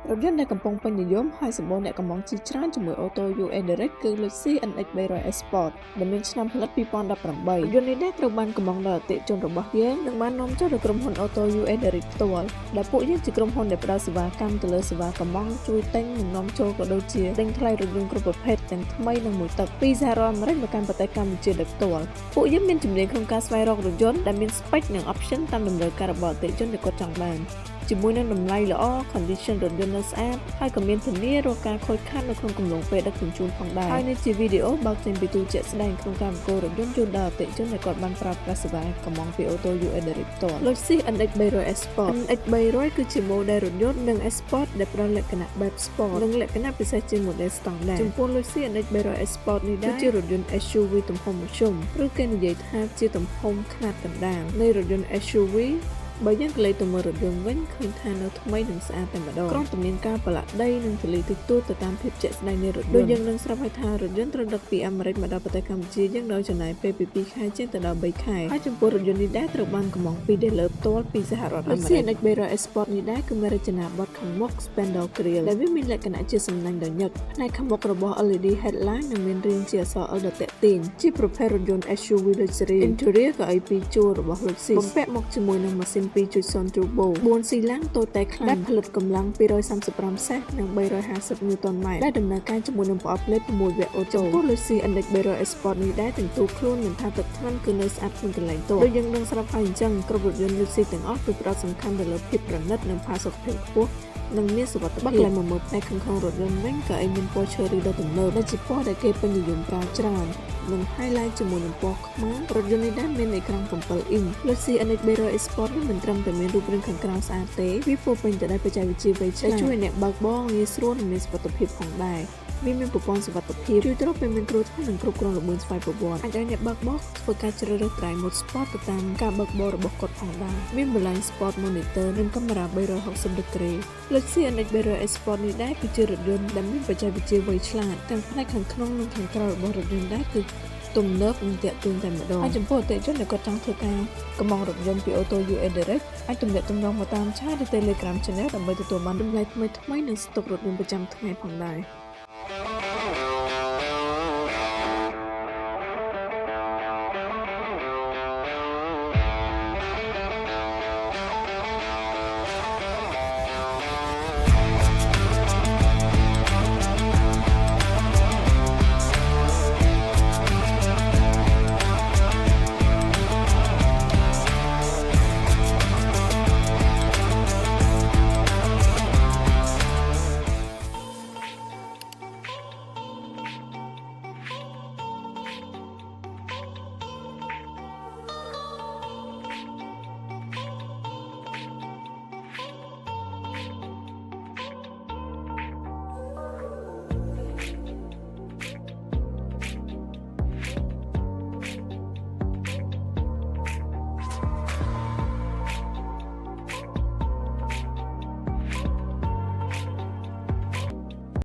រថយន្តដែលកំពុងពេញនិយមហើយសម្បូរអ្នកកម្មង់ជាច្រើនជាមួយអូតូ UE Direct គឺ Lucy NX 300 Sport ដែលមានឆ្នាំផលិត2018 រថយន្តនេះដែរត្រូវបានកម្មង់ដល់អតិថិជនរបស់យើងនិងបាននាំចូលទៅក្រុមហ៊ុនអូតូ UE Direct ផ្ទាល់ដែលពួកយើងជាក្រុមហ៊ុនដែលផ្ដល់សេវាកម្មទៅលើសេវាកម្មង់ជួយទិញនិងនាំចូលក៏ដូចជាទិញថ្លៃរថយន្តគ្រប់ប្រភេទទាំងថ្មីនិងមួយទឹកពីសហរដ្ឋអាមេរិកមកកាន់ប្រទេសកម្ពុជាដោយផ្ទាល់ពួកយើងមានជំនាញក្នុងការស្វែងរករថយន្តដែលមាន spec និង option តាមតម្រូវការរបស់អតិថិជនដែលគាត់ចង់បានជាមួយនឹងតម្លៃល្អ condition រថយន្តនៅស្អាតហើយក៏មានធានារកការខូចខាតនៅក្នុងកំឡុងពេលដឹកជញ្ជូនផងដែរហើយនេះជាវីដេអូបើកចេញពីទូជាក់ស្ដែងក្នុងការបង្ករថយន្តជូនដល់អតិថិជនដែលគាត់បានប្រើប្រាស់សេវាកម្មង់ពីអូតូ UE Direct ផ្ទាល់ Lucy NX 300 Sport NX 300 គឺជា model រថយន្តនិង Sport ដែលផ្ដល់លក្ខណៈបែប Sport និងលក្ខណៈពិសេសជា model standard ចំពោះ Lucy NX 300 Sport នេះដែរគឺជារថយន្ត SUV ទំហំមធ្យមឬគេនិយាយថាជាទំហំខ្នាតកណ្ដាលនៃរថយន្ត SUVបើយើងក៏លេចទៅមើលរថយន្តវិញឃើញថានៅថ្មីនិងស្អាតតែម្ដងគ្រាន់តែមានការប្រឡាក់ដីនិងទលីតិចតួចទៅតាមភាពជាក់ស្ដែងនៃរថយន្តដូចយើងនឹងស្រាប់ហើយថារថយន្តត្រូវដឹកពីអាមេរិកមកដល់ប្រទេសកម្ពុជាយើងដោយចំណាយពេលពី2ខែជាងទៅដល់3ខែហើយចំពោះរថយន្តនេះដែរត្រូវបានកម្មង់ពី dealer ផ្ទាល់ពីសហរដ្ឋអាមេរិក CNX 300 Sport នេះដែរគឺមានរចនាបថខាងមុខ Spandau Grill ដែលវាមានលក្ខណៈជាសំណាញ់ដ៏ញឹកផ្នែកខាងមុខរបស់ LED headline និងមានរាងជាអក្សរ L ដ៏ទាក់ទាញជាប្រភេទរថយន្ត SUV Luxury Interior ក៏ឲ្យពីរជួររបស់ Lucy បំពាក់មកជាមួយនឹងម៉ាស៊ីន 2.0 Turbo 4 ស៊ីឡាំងតូចតែខ្លាំងផលិតកម្លាំង235សេសនិង350 Newton ម៉ែត្រដែលដំណើរការជាមួយនឹងប្រអប់លេខ6វគ្គអូតូចំពោះ Lucy NX 300 Sport នេះដែរទាំងទូខ្លួនមិនថាទឹកថ្នាំគឺនៅស្អាតក្នុងកន្លែងតូចដូចយើងនឹងស្រាប់ហើយអញ្ចឹងគ្រប់រថយន្ត Lucy ទាំងអស់គឺផ្ដោតសំខាន់ទៅលើភាពប្រណិតនិងផាសុកភាពខ្ពស់និងមានសុវត្ថិភាពបើកឡើងមកមើលផ្នែកខាងក្នុងរថយន្តវិញក៏ឯងមានពណ៌ Cherry ដ៏ទំនើបដែលជាពណ៌ដែលគេពេញនិយមប្រើច្រើននិង highlight ជាមួយនឹងពណ៌ខ្មៅរថយន្តនេះដែរមានអេក្រង់7អ៊ីន Lucy NX 300 Sport នេះមិនត្រឹមតែមានរូបរាងខាងក្រៅស្អាតទេវាពោរពេញទៅដោយបច្ចេកវិទ្យាវៃឆ្លាតជួយអ្នកបើកបរងាយស្រួលនិងមានសុវត្ថិភាពផងដែរវាមានប្រព័ន្ធសុវត្ថិភាពជួយទ្រពពេលមានគ្រោះថ្នាក់និងគ្រប់គ្រងល្បឿនស្វ័យប្រវត្តិអាចឲ្យអ្នកបើកបរធ្វើការជ្រើសរើស Drive Mode Sport ទៅតាមការបើកបររបស់គាត់ផងដែរមានបល្លាញ Sport Monitor និងកាមេរ៉ា360ដឺក្រេ Lucy NX 300 Sport នេះដែរគឺជារថយន្តដែលមានបច្ចេកវិទ្យាវៃឆ្លាតទាំងផ្នែកខាងក្នុងនិងខាងក្រៅរបស់រថយន្តដែរគឺទំនើបនិងទាក់ទាញតែម្ដងហើយចំពោះអតិថិជនដែលគាត់ចង់ធ្វើការកម្មង់រថយន្តពីអូតូ UE Direct អាចទំនាក់ទំនងមកតាមឆាតឬ Telegram Channel ដើម្បីទទួលបានតម្លៃថ្មីៗនិងស្តុករថយន្តប្រចាំថ្ងៃផងដែរ